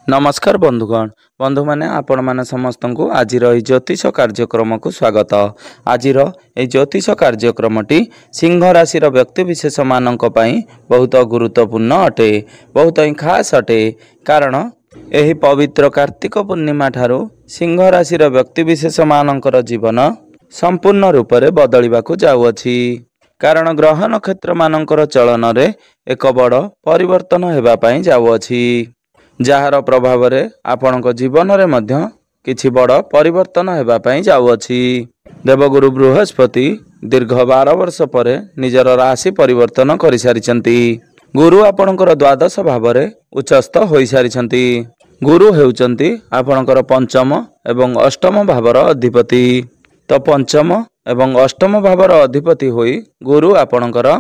नमस्कार बंधुगण बंधु मैंने आपण मैंने समस्त को आज ज्योतिष कार्यक्रम को स्वागत। आज ज्योतिष कार्यक्रमटी सिंह राशि व्यक्ति विशेष मान बहुत गुरुत्वपूर्ण अटे, बहुत ही खास अटे। कारण यही पवित्र कार्तिक पूर्णिमा ठारू सिंह राशि व्यक्ति विशेष मानकर जीवन संपूर्ण रूप से बदलवाक जाऊँगी। कारण ग्रह नक्षत्र मानकर चलन में एक बड़ परिवर्तन होगापाई जाऊँगी, जार प्रभाव रे आपणक जीवन रे मध्य किछि बड़ परिवर्तन होगापाई जाऊँगी। देवगुरु बृहस्पति दीर्घ 12 वर्ष पर निजर राशि परिवर्तन कर सारी। गुरु आपणकर द्वादश भाव रे उच्चस्थ हो सारी। गुरु हेउचंती आपणकर पंचम एवं अष्टम भावर अधिपति। तो पंचम एवं अष्टम भावर अधिपति होई गुरु आपणकर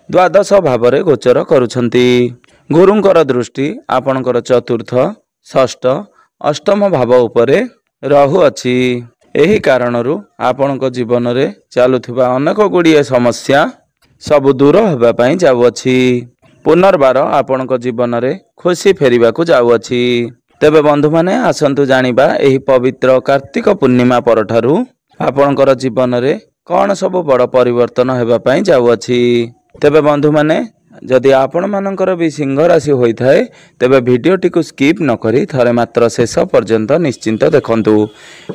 द्वादश भाव रे गोचर करुछंती। गुरुंकर दृष्टि आपणकर चतुर्थ षष्ठ अष्टम भाव उपरे रहु अछि। एही कारणरू आपणक जीवन रे चालुथिबा अनेक गुड़िए समस्या सब दूर होबा पई जाउअछि। पुनर्बार आपणक जीवन रे खुशी फेरिबाकू जाउअछि। तेबे बंधु माने आसंतु जानिबा एही पवित्र कार्तिक पूर्णिमा परठारू आपणकर जीवन रे कौन सब बड़ परिवर्तन होबा पई जाउअछि। तेबे बंधु माने जदि आपण मानकर भी सिंह राशि होता है तेबे भिडियोटी को स्किप न करी थरे मात्र शेष पर्यंत निश्चिंत देखंतु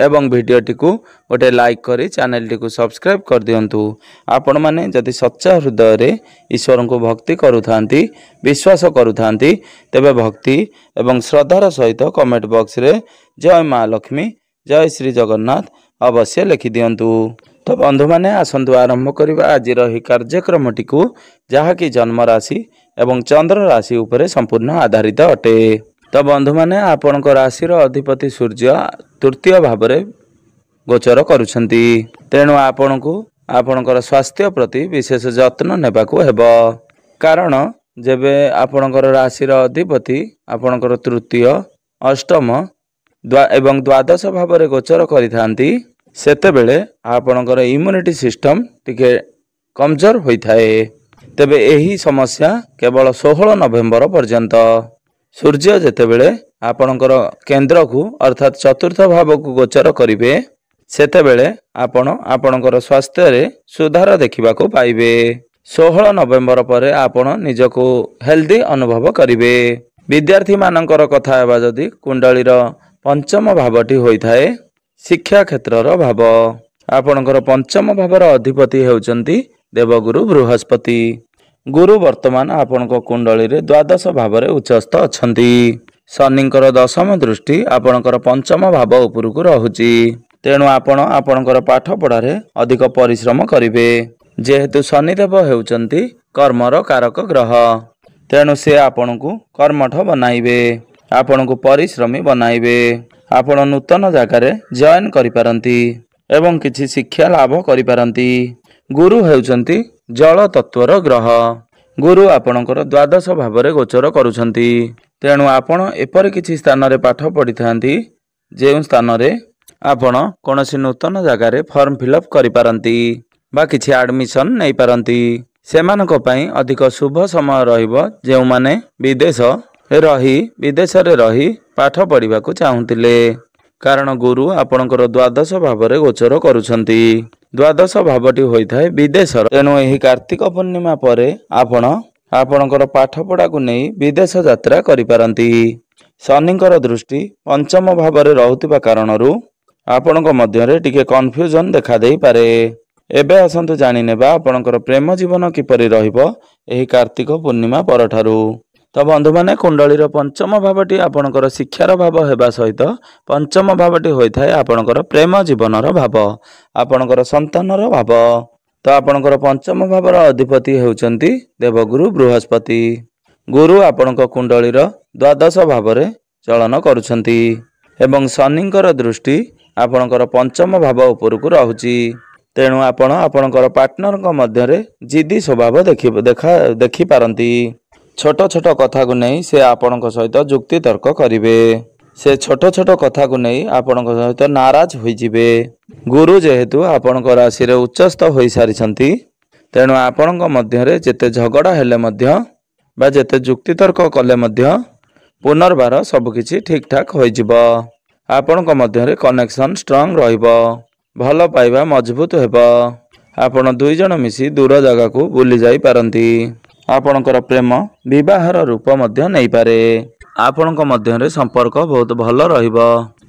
एवं भिडियोटी को गोटे लाइक करी चैनल टी को सब्सक्राइब कर दियंतु। आपण माने जदि सच्चा हृदय रे ईश्वर को भक्ति करुथांती विश्वास करुथांती तेबे भक्ति एवं श्रद्धार सहित कमेंट बॉक्स रे जय माँ लक्ष्मी जय श्री जगन्नाथ अवश्य लिखि दियंतु। तो बंधु मैंने आसंतु आरंभ करवा आज कार्यक्रमटी को जहाँकि जन्म राशि एवं चंद्र राशि उपरे संपूर्ण आधारित अटे। तो बंधु मैंने आपण राशि अधिपति सूर्य तृतीय भाव में गोचर करुछंती। तेणु आपण को आपणकर स्वास्थ्य प्रति विशेष जत्न नेबाकू हेबो। कारण जेबे आपणकर राशि अधिपति आपणकर तृतीय अष्टम एवं द्वादश भाव में गोचर करिथांती सेतेबेले आपणकर इम्यूनिटी सिस्टम टिके कमजोर होता है। तेबे यही समस्या केवल 16 नवेम्बर पर्यंत सूर्य जेतेबेले आपणकर केंद्र को अर्थात चतुर्थ भाव को गोचर करिवे सेतेबेले आपणकर स्वास्थ्य रे सुधार देखिबा को पाइबे। 16 नवेम्बर पर आपण निजको हेल्दी अनुभव करिवे। विद्यार्थी मानकर कथा हेबा जदि कुंडलीर पंचम भावटी होइथाए शिक्षा क्षेत्र भाव। आपणकर पंचम भावर अधिपति हेउचंती देवगुरु बृहस्पति। गुरु वर्तमान आपणक कुंडली रे द्वादश भाव रे उच्चस्थ अछंती। शनिंकर दशम दृष्टि आपणकर पंचम भाव उपरकू रहुची। तेणु आपणकर पाठ पढ़ारे अधिक परिश्रम करिवे। जेहेतु शनिदेव हेउचंती कर्मर कारक ग्रह तेणु से आपणकू कर्मठ बनाइबे, आपणकू परिश्रमी बनाइबे। आपण नूतन जगार जॉइन करिपारंती एवं किछि शिक्षा लाभ करिपारंती। गुरु हेउचंती जल तत्वर ग्रह। गुरु आपणकर द्वादश भाव में गोचर करुछंती। तेणु आपण एपर किछि स्थान रे पाठ पढ़ी थांती जे स्थान रे आपण कोनोसी नूतन जगार फॉर्म फिलअप करिपारंती बा किछि एडमिशन नै पारंती। सेमानक पई अधिक शुभ समय रहिबो जे माने विदेश रे रही पाठ पढ़ा चाहूतिले। कारण गुरु आपणकर द्वादश भाव में गोचर करुछंती। द्वादश भावटी होइथाय विदेश। तेणु एही कार्तिक पूर्णिमा परे आपणकर पाठ पढ़ा को नहीं विदेश यात्रा करिपारंती। शनिंकर दृष्टि पंचम भाव में रहुतिबा कारणरू आपणक मध्य रे टिके कन्फ्यूजन देखा देई पारे। एबे आसंतु जानि नेबा आपणकर प्रेम जीवन किपरि रहिबो एही कार्तिक पूर्णिमा परठारू। तो बंधु माने कुंडलीर पंचम भावटी आपणकर शिक्षार भाव हेबा सहित पंचम भावटी होइथाय आपणकर प्रेम जीवनर भाव, आपणकर संतानर भाव। तो आपणकर पंचम भावर अधिपति हेउचंती देवगुरु बृहस्पति। गुरु आपणक कुंडलीर द्वादश भाव में चलन करुछंती एवं शनिंकर दृष्टि आपणकर पंचम भाव उपरकू रहुची। तेणु आपणकर पार्टनर मध्य रे जिद्दी स्वभाव देखि पारंती। छोट छोट कथा को नहीं से आपणक सहित जुक्ति तर्क करिवे। से छोट छोट कथा को नहीं आपणक सहित नाराज होई जिवे। गुरु जेहेतु आपणक राशि रे उच्चस्थ होई सारिछंती तेणु आपणक मध्य रे जेते झगड़ा हेले मध्य बा जेते जुक्ति तर्क कले मध्य ପୁନର୍ବାର ସବୁକିଛି ଠିକ୍ ଠାକ୍ ହୋଇଯିବ। ଆପଣଙ୍କ ମଧ୍ୟରେ କନେକ୍ସନ୍ ଷ୍ଟ୍ରଙ୍ଗ ରହିବ। ଭଲ ପାଇବା ମଜବୁତ ହେବ। ଆପଣ ଦୁଇ ଜଣ ମିଶି ଦୂର ଜାଗାକୁ ବୁଲି ଯାଇପାରନ୍ତି। ଆପଣଙ୍କର ପ୍ରେମ ବିବାହର ରୂପ ମଧ୍ୟ ନେଇପାରେ। ଆପଣଙ୍କ ମଧ୍ୟରେ ସମ୍ପର୍କ ବହୁତ ଭଲ ରହିବ।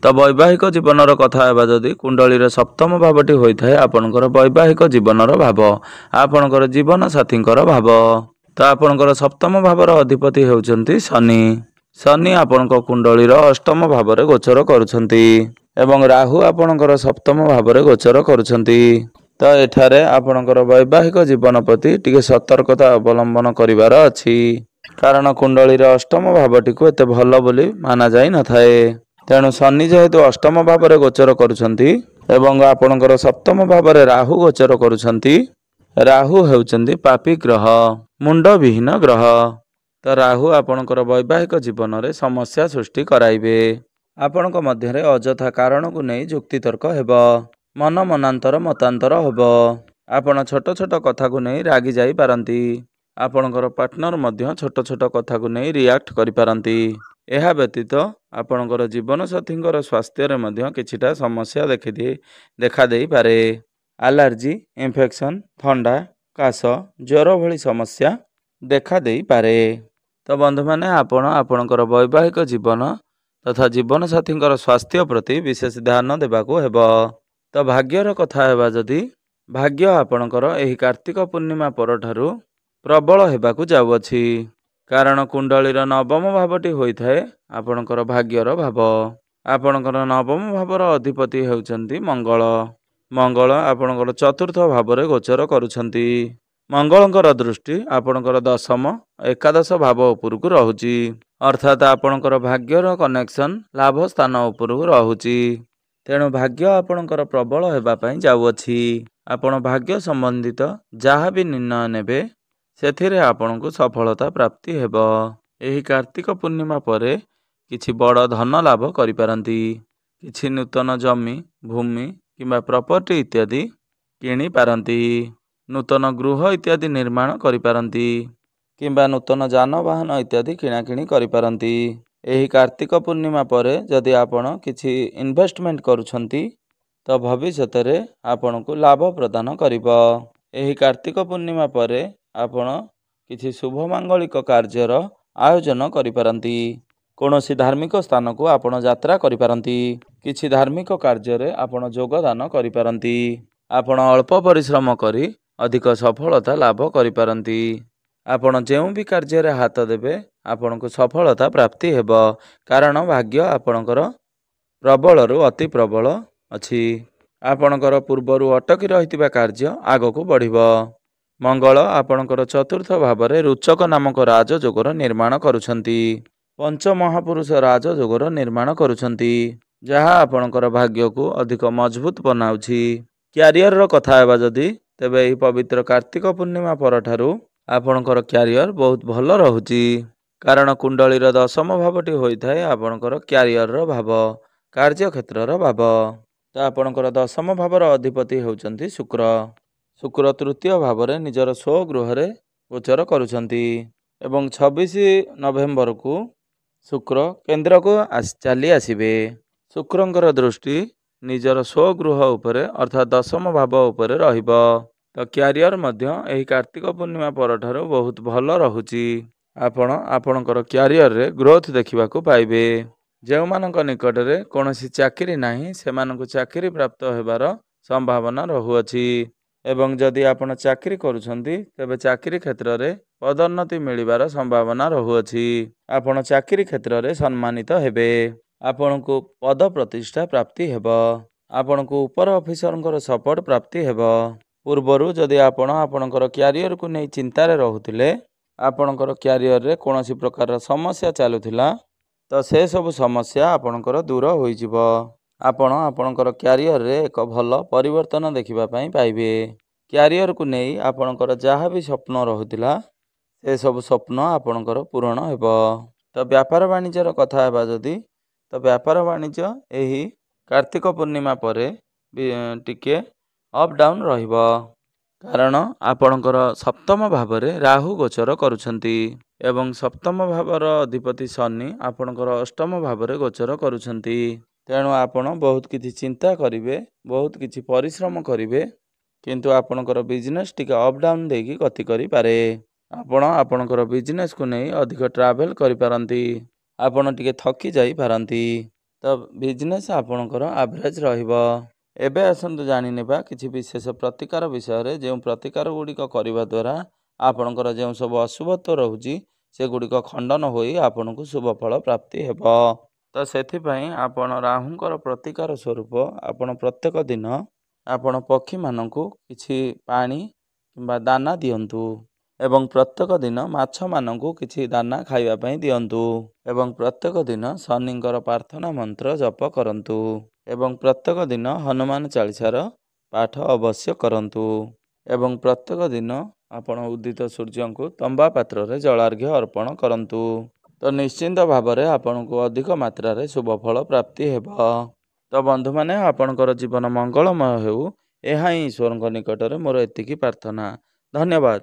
ତ ବୈବାହିକ ଜୀବନର କଥା ହେବା ଯଦି କୁଣ୍ଡଳୀର ସପ୍ତମ ଭାବଟି ହୋଇଥାଏ ଆପଣଙ୍କର ବୈବାହିକ ଜୀବନର ଭାବ, ଆପଣଙ୍କର ଜୀବନ ସାଥୀଙ୍କର ଭାବ। ତ ଆପଣଙ୍କର ସପ୍ତମ ଭାବର ଅଧିପତି ହେଉଛନ୍ତି ଶନି। ଶନି ଆପଣଙ୍କ କୁଣ୍ଡଳୀର ଅଷ୍ଟମ ଭାବରେ ଗୋଚର କରୁଛନ୍ତି ଏବଂ ରାହୁ ଆପଣଙ୍କର ସପ୍ତମ ଭାବରେ ଗୋଚର କରୁଛନ୍ତି। ତ ଏଠାରେ ଆପଣଙ୍କର ବୈବାହିକ ଜୀବନ ପ୍ରତି ଟିକେ ସତର୍କତା ଅବଲମ୍ବନ କରିବାର ଅଛି, କାରଣ କୁଣ୍ଡଳୀର ଅଷ୍ଟମ ଭାବଟିକୁ ଏତେ ଭଲ ବୋଲି ମାନା ଯାଇନଥାଏ। ତେଣୁ ଶନି ଯେହେତୁ ଅଷ୍ଟମ ଭାବରେ ଗୋଚର କରୁଛନ୍ତି ଏବଂ ଆପଣଙ୍କର ସପ୍ତମ ଭାବରେ ରାହୁ ଗୋଚର କରୁଛନ୍ତି, ରାହୁ ହେଉଛନ୍ତି ପାପୀ ଗ୍ରହ, ମୁଣ୍ଡବିହୀନ ଗ୍ରହ। ତ ରାହୁ ଆପଣଙ୍କର ବୈବାହିକ ଜୀବନରେ ସମସ୍ୟା ସୃଷ୍ଟି କରାଇବେ। ଆପଣଙ୍କ ମଧ୍ୟରେ ଅଯଥା କାରଣକୁ ନେଇ ଯୁକ୍ତିତର୍କ ହେବ, ମନ ମନାନ୍ତର ମତାନ୍ତର ହେବ। ଆପଣ ଛୋଟ ଛୋଟ କଥାକୁ ନେଇ ରାଗି ଯାଇପାରନ୍ତି। ଆପଣଙ୍କର ପାର୍ଟନର ମଧ୍ୟ ଛୋଟ ଛୋଟ କଥାକୁ ନେଇ ରିଆକ୍ଟ କରିପାରନ୍ତି। ଏହା ବ୍ୟତୀତ ଆପଣଙ୍କର ଜୀବନସାଥୀଙ୍କର ସ୍ୱାସ୍ଥ୍ୟରେ ମଧ୍ୟ କିଛିଟା ସମସ୍ୟା ଦେଖାଦେଇପାରେ। ଆଲର୍ଜି, ଇନଫେକ୍ସନ୍, ଥଣ୍ଡା, କାଶ, ଜ୍ୱର ଭଳି ସମସ୍ୟା ଦେଖାଦେଇପାରେ। ତ ବନ୍ଧୁମାନେ ଆପଣ ଆପଣଙ୍କର ବୈବାହିକ ଜୀବନ ତଥା ଜୀବନସାଥୀଙ୍କର ସ୍ୱାସ୍ଥ୍ୟ ପ୍ରତି ବିଶେଷ ଧ୍ୟାନ ଦେବାକୁ ହେବ। ତ ଭାଗ୍ୟର କଥା ହେବା ଯଦି ଭାଗ୍ୟ ଆପଣଙ୍କର ଏହି କାର୍ତ୍ତିକ ପୂର୍ଣ୍ଣିମା ପରଠାରୁ ପ୍ରବଳ ହେବାକୁ ଯାଉଅଛି, କାରଣ କୁଣ୍ଡଳୀର ନବମ ଭାବଟି ହୋଇଥାଏ ଆପଣଙ୍କର ଭାଗ୍ୟର ଭାବ। ଆପଣଙ୍କର ନବମ ଭାବର ଅଧିପତି ହେଉଛନ୍ତି ମଙ୍ଗଳ। ମଙ୍ଗଳ ଆପଣଙ୍କର ଚତୁର୍ଥ ଭାବରେ ଗୋଚର କରୁଛନ୍ତି। ମଙ୍ଗଳଙ୍କର ଦୃଷ୍ଟି ଆପଣଙ୍କର ଦଶମ ଏକାଦଶ ଭାବ ଉପରକୁ ରହୁଛି, ଅର୍ଥାତ୍ ଆପଣଙ୍କର ଭାଗ୍ୟର କନେକ୍ସନ୍ ଲାଭ ସ୍ଥାନ ଉପରକୁ ରହୁଛି। ତେଣୁ ଭାଗ୍ୟ ଆପଣଙ୍କର ପ୍ରବଳ ହେବା ପାଇଁ ଯାଉଅଛି। ଆପଣ ଭାଗ୍ୟ ସମ୍ବନ୍ଧିତ ଯାହା ବି ନିର୍ଣ୍ଣୟ ନେବେ ସେଥିରେ ଆପଣଙ୍କୁ ସଫଳତା ପ୍ରାପ୍ତି ହେବ। ଏହି କାର୍ତ୍ତିକ ପୂର୍ଣ୍ଣିମା ପରେ କିଛି ବଡ଼ ଧନ ଲାଭ କରିପାରନ୍ତି। କିଛି ନୂତନ ଜମି, ଭୂମି କିମ୍ବା ପ୍ରପର୍ଟି ଇତ୍ୟାଦି କିଣିପାରନ୍ତି। ନୂତନ ଗୃହ ଇତ୍ୟାଦି ନିର୍ମାଣ କରିପାରନ୍ତି କିମ୍ବା ନୂତନ ଯାନବାହନ ଇତ୍ୟାଦି କିଣାକିଣି କରିପାରନ୍ତି। ଏହି କାର୍ତ୍ତିକ ପୂର୍ଣ୍ଣିମା ପରେ ଯଦି ଆପଣ କିଛି ଇନଭେଷ୍ଟମେଣ୍ଟ କରୁଛନ୍ତି ତ ଭବିଷ୍ୟତରେ ଆପଣଙ୍କୁ ଲାଭ ପ୍ରଦାନ କରିବ। ଏହି କାର୍ତ୍ତିକ ପୂର୍ଣ୍ଣିମା ପରେ ଆପଣ କିଛି ଶୁଭ ମାଙ୍ଗଳିକ କାର୍ଯ୍ୟର ଆୟୋଜନ କରିପାରନ୍ତି। କୌଣସି ଧାର୍ମିକ ସ୍ଥାନକୁ ଆପଣ ଯାତ୍ରା କରିପାରନ୍ତି। କିଛି ଧାର୍ମିକ କାର୍ଯ୍ୟରେ ଆପଣ ଯୋଗଦାନ କରିପାରନ୍ତି। ଆପଣ ଅଳ୍ପ ପରିଶ୍ରମ କରି ଅଧିକ ସଫଳତା ଲାଭ କରିପାରନ୍ତି। ଆପଣ ଯେଉଁ ବି କାର୍ଯ୍ୟରେ ହାତ ଦେବେ ଆପଣଙ୍କୁ ସଫଳତା ପ୍ରାପ୍ତି ହେବ, କାରଣ ଭାଗ୍ୟ ଆପଣଙ୍କର ପ୍ରବଳରୁ ଅତି ପ୍ରବଳ ଅଛି। ଆପଣଙ୍କର ପୂର୍ବରୁ ଅଟକି ରହିଥିବା କାର୍ଯ୍ୟ ଆଗକୁ ବଢ଼ିବ। ମଙ୍ଗଳ ଆପଣଙ୍କର ଚତୁର୍ଥ ଭାବରେ ରୁଚକ ନାମକ ରାଜଯୋଗର ନିର୍ମାଣ କରୁଛନ୍ତି। ପଞ୍ଚମହାପୁରୁଷ ରାଜଯୋଗର ନିର୍ମାଣ କରୁଛନ୍ତି, ଯାହା ଆପଣଙ୍କର ଭାଗ୍ୟକୁ ଅଧିକ ମଜବୁତ ବନାଉଛି। କ୍ୟାରିୟରର କଥା ହେବା ଯଦି ତେବେ ଏହି ପବିତ୍ର କାର୍ତ୍ତିକ ପୂର୍ଣ୍ଣିମା ପରଠାରୁ ଆପଣଙ୍କର କ୍ୟାରିୟର ବହୁତ ଭଲ ରହୁଛି, କାରଣ କୁଣ୍ଡଳୀର ଦଶମ ଭାବଟି ହୋଇଥାଏ ଆପଣଙ୍କର କ୍ୟାରିୟରର ଭାବ, କାର୍ଯ୍ୟକ୍ଷେତ୍ରର ଭାବ। ତ ଆପଣଙ୍କର ଦଶମ ଭାବର ଅଧିପତି ହେଉଛନ୍ତି ଶୁକ୍ର। ଶୁକ୍ର ତୃତୀୟ ଭାବରେ ନିଜର ସ୍ୱଗୃହରେ ଗୋଚର କରୁଛନ୍ତି ଏବଂ 26 ନଭେମ୍ବରକୁ ଶୁକ୍ର କେନ୍ଦ୍ରକୁ ଚାଲି ଆସିବେ। ଶୁକ୍ରଙ୍କର ଦୃଷ୍ଟି ନିଜର ସ୍ୱଗୃହ ଉପରେ ଅର୍ଥାତ୍ ଦଶମ ଭାବ ଉପରେ ରହିବ। ତ କ୍ୟାରିୟର ମଧ୍ୟ ଏହି କାର୍ତ୍ତିକ ପୂର୍ଣ୍ଣିମା ପରଠାରୁ ବହୁତ ଭଲ ରହୁଛି। ଆପଣ ଆପଣଙ୍କର କ୍ୟାରିୟରରେ ଗ୍ରୋଥ ଦେଖିବାକୁ ପାଇବେ। ଯେଉଁମାନଙ୍କ ନିକଟରେ କୌଣସି ଚାକିରି ନାହିଁ ସେମାନଙ୍କୁ ଚାକିରି ପ୍ରାପ୍ତ ହେବାର ସମ୍ଭାବନା ରହୁଅଛି ଏବଂ ଯଦି ଆପଣ ଚାକିରି କରୁଛନ୍ତି ତେବେ ଚାକିରି କ୍ଷେତ୍ରରେ ପଦୋନ୍ନତି ମିଳିବାର ସମ୍ଭାବନା ରହୁଅଛି। ଆପଣ ଚାକିରି କ୍ଷେତ୍ରରେ ସମ୍ମାନିତ ହେବେ। ଆପଣଙ୍କୁ ପଦ ପ୍ରତିଷ୍ଠା ପ୍ରାପ୍ତି ହେବ। ଆପଣଙ୍କୁ ଉପର ଅଫିସରଙ୍କର ସପୋର୍ଟ ପ୍ରାପ୍ତି ହେବ। ପୂର୍ବରୁ ଯଦି ଆପଣ ଆପଣଙ୍କର କ୍ୟାରିୟରକୁ ନେଇ ଚିନ୍ତାରେ ରହୁଥିଲେ, ଆପଣଙ୍କର କ୍ୟାରିୟରରେ କୌଣସି ପ୍ରକାରର ସମସ୍ୟା ଚାଲୁଥିଲା, ତ ସେସବୁ ସମସ୍ୟା ଆପଣଙ୍କର ଦୂର ହୋଇଯିବ। ଆପଣ ଆପଣଙ୍କର କ୍ୟାରିୟରରେ ଏକ ଭଲ ପରିବର୍ତ୍ତନ ଦେଖିବା ପାଇଁ ପାଇବେ। କ୍ୟାରିୟରକୁ ନେଇ ଆପଣଙ୍କର ଯାହା ବି ସ୍ୱପ୍ନ ରହୁଥିଲା ସେସବୁ ସ୍ୱପ୍ନ ଆପଣଙ୍କର ପୂରଣ ହେବ। ତ ବ୍ୟାପାର ବାଣିଜ୍ୟର କଥା ହେବା ଯଦି ତ ବ୍ୟାପାର ବାଣିଜ୍ୟ ଏହି କାର୍ତ୍ତିକ ପୂର୍ଣ୍ଣିମା ପରେ ଟିକେ ଅପ୍ ଡାଉନ୍ ରହିବ, କାରଣ ଆପଣଙ୍କର ସପ୍ତମ ଭାବରେ ରାହୁ ଗୋଚର କରୁଛନ୍ତି ଏବଂ ସପ୍ତମ ଭାବର ଅଧିପତି ଶନି ଆପଣଙ୍କର ଅଷ୍ଟମ ଭାବରେ ଗୋଚର କରୁଛନ୍ତି। ତେଣୁ ଆପଣ ବହୁତ କିଛି ଚିନ୍ତା କରିବେ, ବହୁତ କିଛି ପରିଶ୍ରମ କରିବେ, କିନ୍ତୁ ଆପଣଙ୍କର ବିଜନେସ୍ ଟିକେ ଅପ୍ ଡାଉନ୍ ଦେଇକି ଗତି କରିପାରେ। ଆପଣ ଆପଣଙ୍କର ବିଜନେସ୍କୁ ନେଇ ଅଧିକ ଟ୍ରାଭେଲ୍ କରିପାରନ୍ତି। ଆପଣ ଟିକେ ଥକି ଯାଇପାରନ୍ତି। ତ ବିଜନେସ୍ ଆପଣଙ୍କର ଆଭରେଜ୍ ରହିବ। ଏବେ ଆସନ୍ତୁ ଜାଣିନେବା କିଛି ବିଶେଷ ପ୍ରତିକାର ବିଷୟରେ, ଯେଉଁ ପ୍ରତିକାର ଗୁଡ଼ିକ କରିବା ଦ୍ୱାରା ଆପଣଙ୍କର ଯେଉଁ ସବୁ ଅଶୁଭତ୍ୱ ରହୁଛି ସେଗୁଡ଼ିକ ଖଣ୍ଡନ ହୋଇ ଆପଣଙ୍କୁ ଶୁଭ ଫଳ ପ୍ରାପ୍ତି ହେବ। ତ ସେଥିପାଇଁ ଆପଣ ରାହୁଙ୍କର ପ୍ରତିକାର ସ୍ୱରୂପ ଆପଣ ପ୍ରତ୍ୟେକ ଦିନ ଆପଣ ପକ୍ଷୀମାନଙ୍କୁ କିଛି ପାଣି କିମ୍ବା ଦାନା ଦିଅନ୍ତୁ ଏବଂ ପ୍ରତ୍ୟେକ ଦିନ ମାଛମାନଙ୍କୁ କିଛି ଦାନା ଖାଇବା ପାଇଁ ଦିଅନ୍ତୁ ଏବଂ ପ୍ରତ୍ୟେକ ଦିନ ଶନିଙ୍କର ପ୍ରାର୍ଥନା ମନ୍ତ୍ର ଜପ କରନ୍ତୁ ଏବଂ ପ୍ରତ୍ୟେକ ଦିନ ହନୁମାନ ଚାଳିସାର ପାଠ ଅବଶ୍ୟ କରନ୍ତୁ ଏବଂ ପ୍ରତ୍ୟେକ ଦିନ ଆପଣ ଉଦିତ ସୂର୍ଯ୍ୟଙ୍କୁ ତମ୍ବା ପାତ୍ରରେ ଜଳାର୍ଘ୍ୟ ଅର୍ପଣ କରନ୍ତୁ। ତ ନିଶ୍ଚିନ୍ତ ଭାବରେ ଆପଣଙ୍କୁ ଅଧିକ ମାତ୍ରାରେ ଶୁଭ ଫଳ ପ୍ରାପ୍ତି ହେବ। ତ ବନ୍ଧୁମାନେ, ଆପଣଙ୍କର ଜୀବନ ମଙ୍ଗଳମୟ ହେଉ, ଏହା ହିଁ ଈଶ୍ୱରଙ୍କ ନିକଟରେ ମୋର ଏତିକି ପ୍ରାର୍ଥନା। ଧନ୍ୟବାଦ।